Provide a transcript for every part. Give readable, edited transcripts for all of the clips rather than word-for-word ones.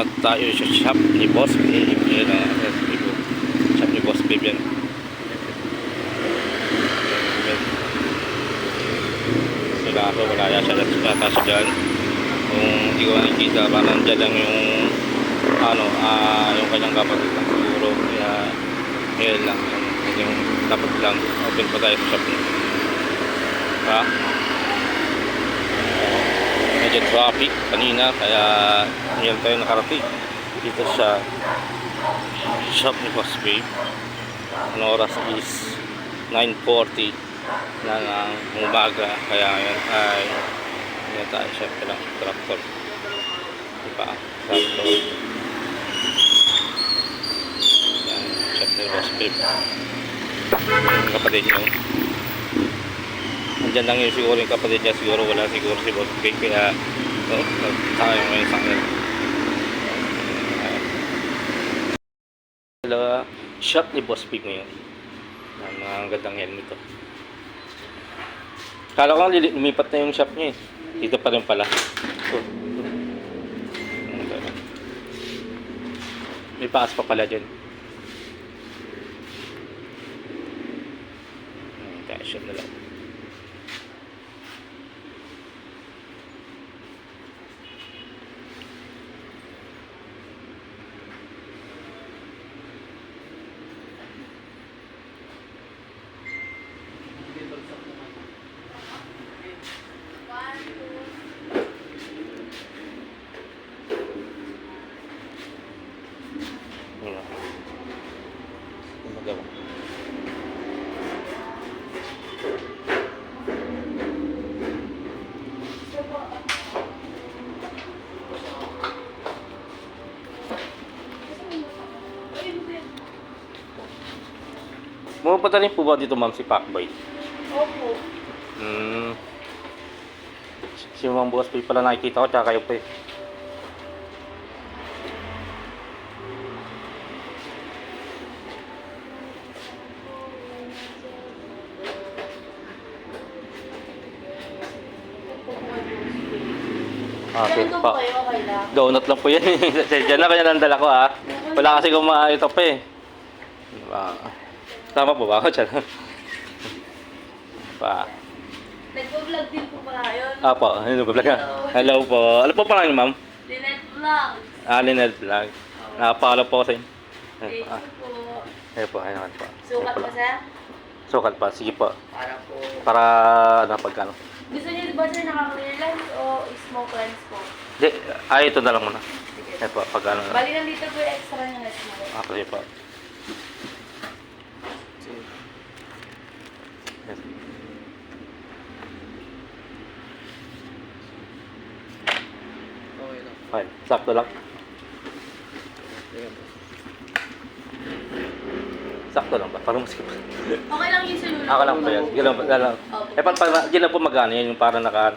na tayo sa shop ni Boss Babe. Yan ang shop ni Boss Babe yan. Sila ako, wala siya dyan. Kung hindi ko nakikita, parang dyan lang yung yung kanyang kapatid lang siguro. Kaya ngayon lang yung dapat lang open pa tayo sa shop niya. Ha? Medyo traffic kanina, kaya ngayon tayo nakarating dito sa shop ni Boss Babe. Ang oras is 9:40 na ng umaga, kaya ngayon ay ngayon tayo siya ng tractor. Diba? Tractor. Yan, shop ni Boss Babe. Yung kapatid nyo. Andyan lang yung siguro yung kapatid niya, siguro wala siguro si Boss Babe, kaya tayo ngayon sa akin. Shop ni Boss Babe ngayon. Ang gandang helmet to. Kala ko lumipat na yung shop niya eh. Dito pa rin pala. May paas pa pala dyan. Kaya shop na lang. Magawa. Pumupunta rin po ba dito, ma'am, si Pacboy? Opo. Si Ma'am Boss Babe pala nakikita ko, tsaka kayo po eh. Okay, Ganito pa. po kayo, okay lang. Donut lang po yan. Diyan na kanya nandala ko ha. Wala kasi kumain ito pa eh. Tama po ba ako dyan? Pa. Nagpo-vlog din po pala yun. Apo, ano ba vlog? Hello po. Ano po pala niyo, ma'am? Linet Vlog. Linel Vlog. Napakalo po kasi. Thank you po. Ayun po, ayun po. Sukat pa sir? Sukat pa, sige po. Para po. Para ano, pagkano? Gusto niyo di ba sir naka-clear lens o smoke lens po? Di, ito na lang muna. Ayun po, pagkano na. Bali nandito po yung extra niya na smoke. Okay po. Yes. Fine. Sakto lang. Sakto lang ba? Parang masikip. Okay lang yung sunod. Ako lang po yan. Gano'n lang. Opo. Eh, gano'n po magkano yan? Yung parang naka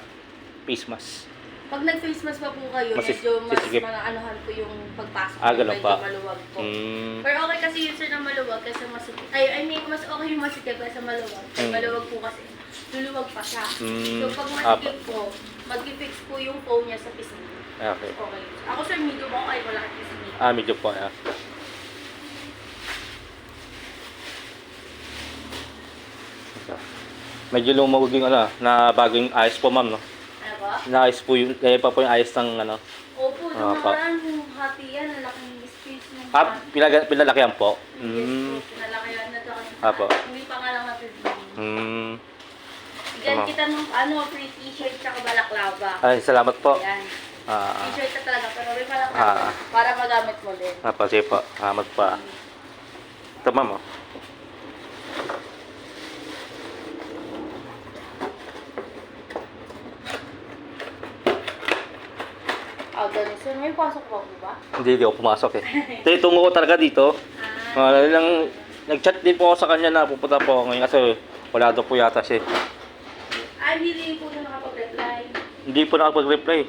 face mask. Pag nag-face mask pa po kayo, Masis- medyo mas sisigip. anuhan po yung pagpasok. Ganun medyo pa. maluwag po. Mm. Pero okay kasi yun sir na maluwag kasi masikip. I mean, mas okay yung masikip kaysa maluwag. Kasi maluwag po kasi luluwag pa siya. So pag masikip po, mag-fix po yung phone niya sa pisngi. Okay. Okay. Ako sir, medium ako ay wala kang pisngi. Medyo po. Medyo lumawag yung na bagong ayos po, ma'am, no? Ano ba? Naayos po yung, kaya pa po yung ayos ng Opo, Ah, nung pa. nakaraan yung hati yan, ang laking space ng pinalakyan po. Yes po, pinalakayan na to kasi Apo. hindi pa nga lang napibili. Bigyan Tama. kita ng free t-shirt tsaka balaklava. Ay, salamat po. Yan. T-shirt na talaga, pero may Ah. balaklava. Para magamit mo din. Sige po. Salamat pa. Ito, ma'am, oh. Ganun. So, may pasok pa po ba? Hindi ako pumasok eh. Tungo ko talaga dito. Nag-chat din po ako sa kanya na pupunta po ako ngayon kasi wala daw po yata siya. Hindi po na nakapag-reply. Hindi po nakapag-reply.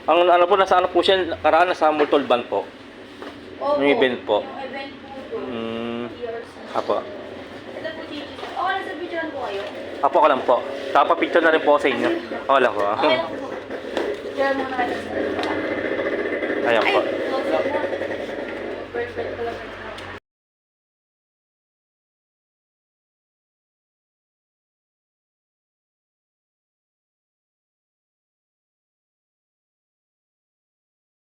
Ang ano po, nasa ano po siya, karaan nasa Multolban po. Opo. Yung event po. Yung event po doon. Years. Apo. Ito po, teacher. Okay lang sa picturean po kayo. Apo ka lang po. Tapos picture na rin po sa inyo. Okay lang po. Okay lang po. Picturean mo na kayo sa Ayan po. Ay, perfect pala.